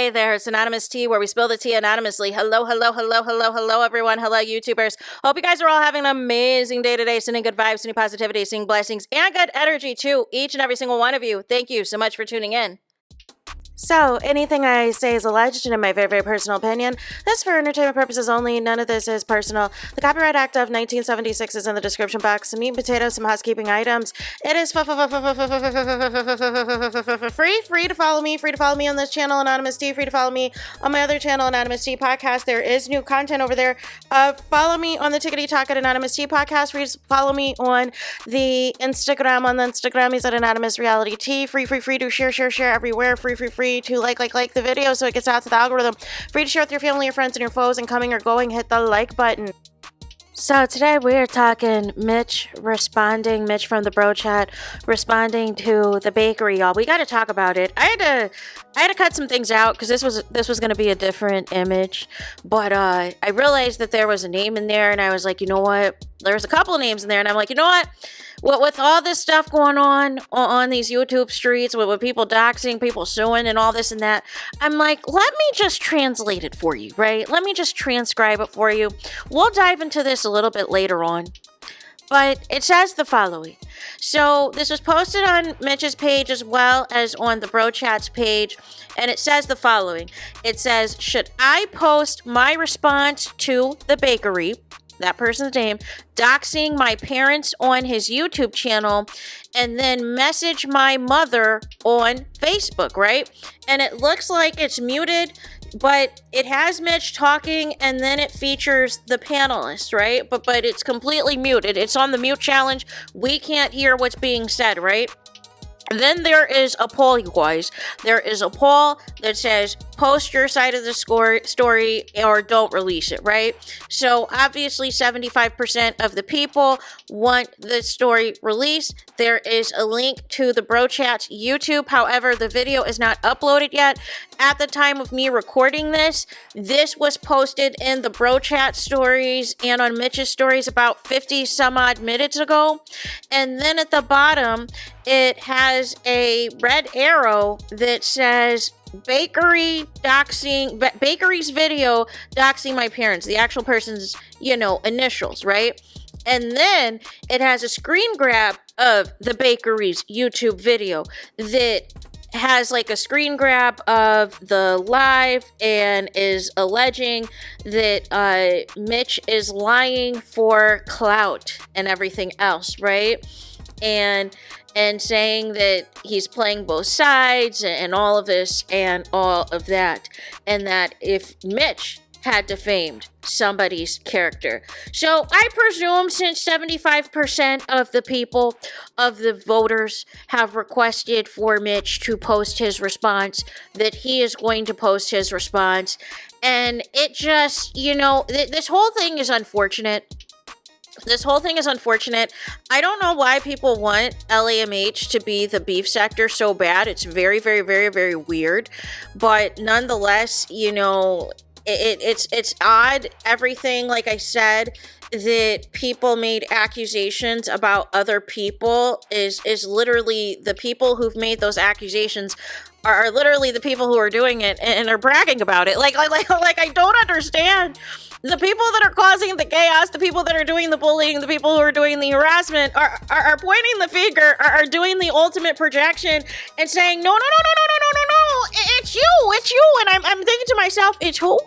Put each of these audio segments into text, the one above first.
Hey there, it's Anonymous Tea, where we spill the tea anonymously. Hello, everyone. Hello, YouTubers. Hope you guys are all having an amazing day today. Sending good vibes, sending positivity, sending blessings, and good energy to each and every single one of you. Thank you so much for tuning in. So, anything I say is alleged and in my very, very personal opinion. This is for entertainment purposes only. None of this is personal. The Copyright Act of 1976 is in the description box. Some meat and potatoes, some housekeeping items. It is free to follow me. Free to follow me on this channel, Anonymous Tea. Free to follow me on my other channel, Anonymous Tea Podcast. There is new content over there. Follow me on the Tickety Talk at Anonymous Tea Podcast. Free to follow me on the Instagram. On the Instagram, he's at Anonymous Reality Tea. Free to share everywhere. Free to like the video so it gets out to the algorithm. Free to share with your family, your friends, and your foes, and coming or going, hit the like button. So today we're talking Mitch from the bro chat, responding to the bakery, y'all. We got to talk about it. I had to cut some things out because this was going to be a different image, but I realized that there was a name in there, and I was like, you know what? There's a couple of names in there, and I'm like, you know what? With all this stuff going on these YouTube streets, with people doxing, people suing, and all this and that, I'm like, let me just translate it for you, right? Let me just transcribe it for you. We'll dive into this a little bit later on. But it says the following. So this was posted on Mitch's page as well as on the Bro Chat's page. And it says the following. It says, should I post my response to the bakery, that person's name, doxing my parents on his YouTube channel, and then message my mother on Facebook, right? And it looks like it's muted, but it has Mitch talking, and then it features the panelists, right? But it's completely muted. It's on the mute challenge. We can't hear what's being said, right? Then there is a poll, you guys. There is a poll that says, post your side of the story or don't release it, right? So obviously 75% of the people want the story released. There is a link to the Bro Chat's YouTube. However, the video is not uploaded yet. At the time of me recording this was posted in the Bro Chat stories and on Mitch's stories about 50 some odd minutes ago. And then at the bottom, it has a red arrow that says bakery's video doxing my parents, the actual person's, initials, right? And then it has a screen grab of the bakery's YouTube video that has like a screen grab of the live and is alleging that Mitch is lying for clout and everything else, right? And saying that he's playing both sides and all of this and all of that. And that if Mitch had defamed somebody's character. So I presume since 75% of the people, of the voters, have requested for Mitch to post his response, that he is going to post his response. And it just, this whole thing is unfortunate. This whole thing is unfortunate. I don't know why people want LAMH to be the beef sector so bad. It's very, very, very, very weird. But nonetheless, it's odd. Everything, like I said, that people made accusations about other people is literally the people who've made those accusations are literally the people who are doing it and are bragging about it. Like I don't understand. The people that are causing the chaos, the people that are doing the bullying, the people who are doing the harassment are pointing the finger, are doing the ultimate projection and saying, no, it's you. And I'm thinking to myself, it's who?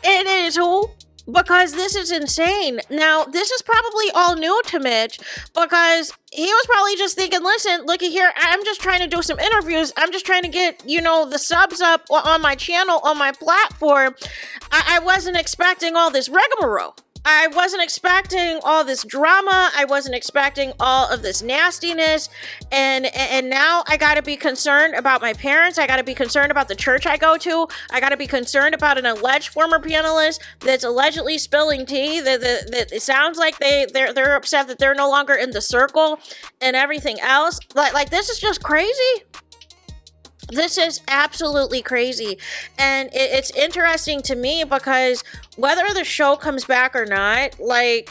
It is who? Because this is insane. Now, this is probably all new to Mitch because he was probably just thinking, listen, looky here, I'm just trying to do some interviews. I'm just trying to get, the subs up on my channel, on my platform. I wasn't expecting all this rigmarole. I wasn't expecting all this drama. I wasn't expecting all of this nastiness. And now I got to be concerned about my parents. I got to be concerned about the church I go to. I got to be concerned about an alleged former panelist that's allegedly spilling tea. That it sounds like they're upset that they're no longer in the circle and everything else. Like this is just crazy. This is absolutely crazy. And it's interesting to me because whether the show comes back or not, like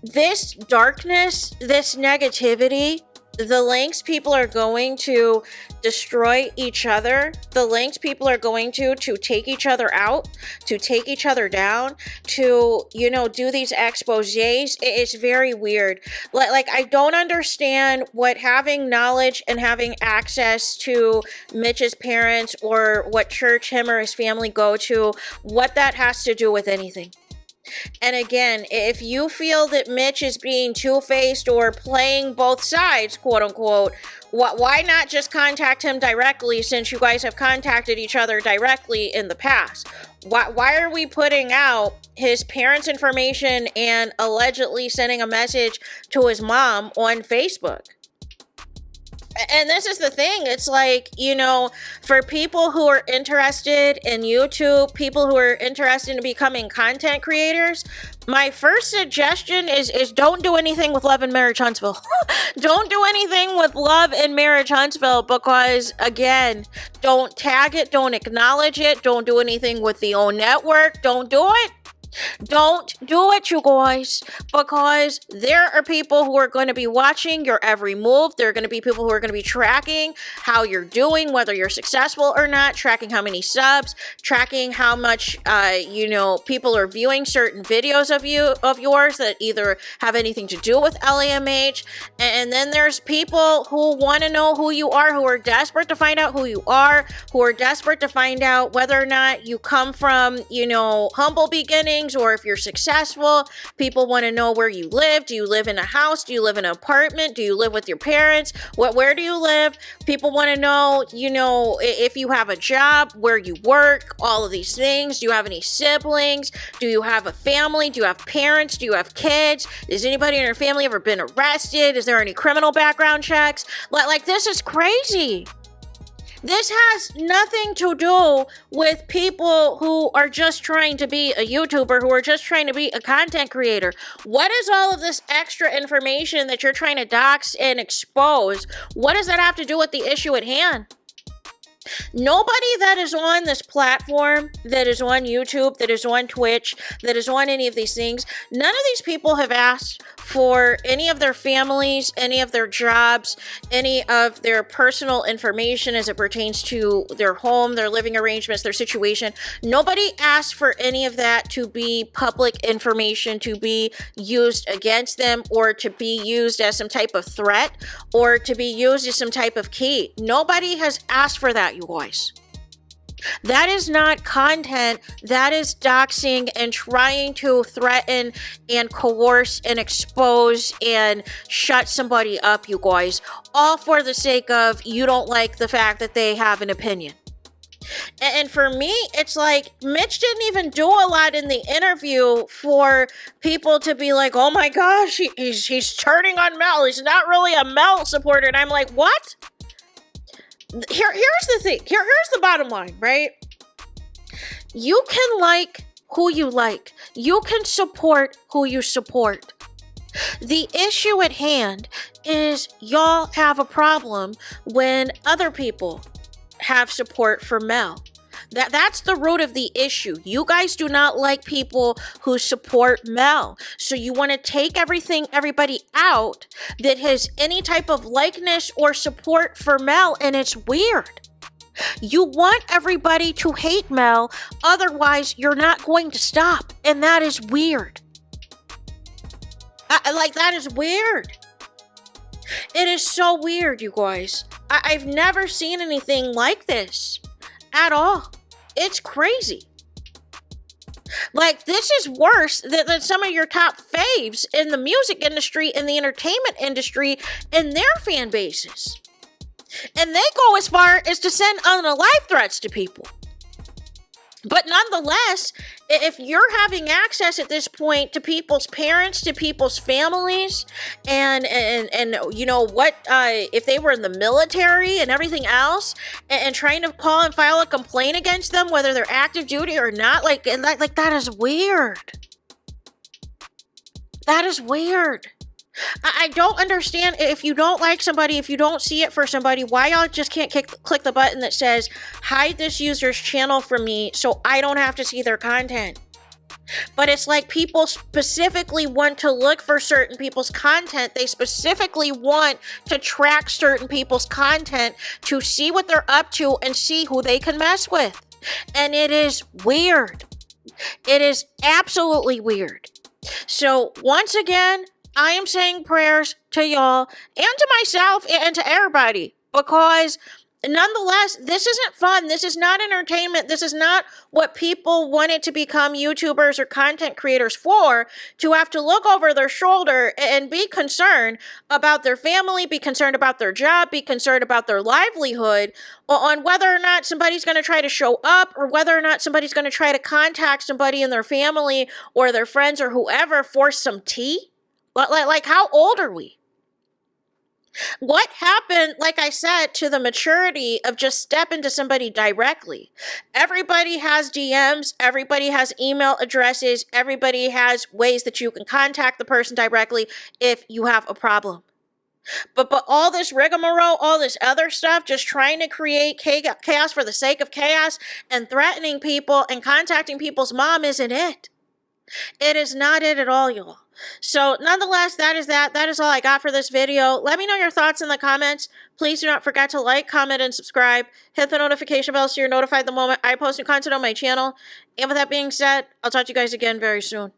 this darkness, this negativity The lengths people are going to destroy each other, the lengths people are going to take each other out, to take each other down, to, you know, do these exposés. It's very weird. Like, I don't understand what having knowledge and having access to Mitch's parents or what church him or his family go to, what that has to do with anything. And again, if you feel that Mitch is being two-faced or playing both sides, quote unquote, why not just contact him directly, since you guys have contacted each other directly in the past? Why are we putting out his parents' information and allegedly sending a message to his mom on Facebook? And this is the thing. It's like, you know, for people who are interested in YouTube, people who are interested in becoming content creators, my first suggestion is don't do anything with Love and Marriage Huntsville. Don't do anything with Love and Marriage Huntsville, because, again, don't tag it, don't acknowledge it, don't do anything with the own network, don't do it. Don't do it, you guys, because there are people who are going to be watching your every move. There are going to be people who are going to be tracking how you're doing, whether you're successful or not, tracking how many subs, tracking how much, you know, people are viewing certain videos of yours that either have anything to do with LAMH. And then there's people who want to know who you are, who are desperate to find out who you are, who are desperate to find out whether or not you come from, you know, humble beginnings, or if you're successful. People want to know where you live. Do you live in a house? Do you live in an apartment? Do you live with your parents? Where do you live? People want to know, you know, if you have a job, where you work, all of these things. Do you have any siblings? Do you have a family? Do you have parents? Do you have kids? Has anybody in your family ever been arrested? Is there any criminal background checks? Like, this is crazy. This has nothing to do with people who are just trying to be a YouTuber, who are just trying to be a content creator. What is all of this extra information that you're trying to dox and expose? What does that have to do with the issue at hand? Nobody that is on this platform, that is on YouTube, that is on Twitch, that is on any of these things, none of these people have asked for any of their families, any of their jobs, any of their personal information as it pertains to their home, their living arrangements, their situation. Nobody asked for any of that to be public information, to be used against them, or to be used as some type of threat, or to be used as some type of key. Nobody has asked for that, you guys. That is not content. That is doxing and trying to threaten and coerce and expose and shut somebody up, you guys. All for the sake of you don't like the fact that they have an opinion. And for me, it's like Mitch didn't even do a lot in the interview for people to be like, oh my gosh, he's turning on Mel. He's not really a Mel supporter. And I'm like, what? Here's the thing. Here's the bottom line, right? You can like who you like. You can support who you support. The issue at hand is y'all have a problem when other people have support for Mel. That's the root of the issue. You guys do not like people who support Mel. So you want to take everybody out that has any type of likeness or support for Mel, and it's weird. You want everybody to hate Mel, otherwise you're not going to stop, and that is weird. That is weird. It is so weird, you guys. I've never seen anything like this at all. It's crazy. Like, this is worse than some of your top faves in the music industry, in the entertainment industry, and their fan bases. And they go as far as to send unalive threats to people. But nonetheless, if you're having access at this point to people's parents, to people's families, and you know what, if they were in the military and everything else, and trying to call and file a complaint against them, whether they're active duty or not, like that is weird. That is weird. I don't understand. If you don't like somebody, if you don't see it for somebody, why y'all just can't click the button that says hide this user's channel from me so I don't have to see their content. But it's like people specifically want to look for certain people's content. They specifically want to track certain people's content to see what they're up to and see who they can mess with. And it is weird. It is absolutely weird. So once again, I am saying prayers to y'all and to myself and to everybody, because nonetheless, this isn't fun. This is not entertainment. This is not what people wanted to become YouTubers or content creators for, to have to look over their shoulder and be concerned about their family, be concerned about their job, be concerned about their livelihood, on whether or not somebody's going to try to show up, or whether or not somebody's going to try to contact somebody in their family or their friends or whoever for some tea. Like how old are we? What happened, like I said, to the maturity of just stepping to somebody directly? Everybody has DMs, everybody has email addresses, everybody has ways that you can contact the person directly if you have a problem. But all this rigmarole, all this other stuff, just trying to create chaos for the sake of chaos and threatening people and contacting people's mom isn't it. It is not it at all, y'all. So nonetheless, that is that. That is all I got for this video. Let me know your thoughts in the comments. Please do not forget to like, comment, and subscribe. Hit the notification bell so you're notified the moment I post new content on my channel. And with that being said, I'll talk to you guys again very soon.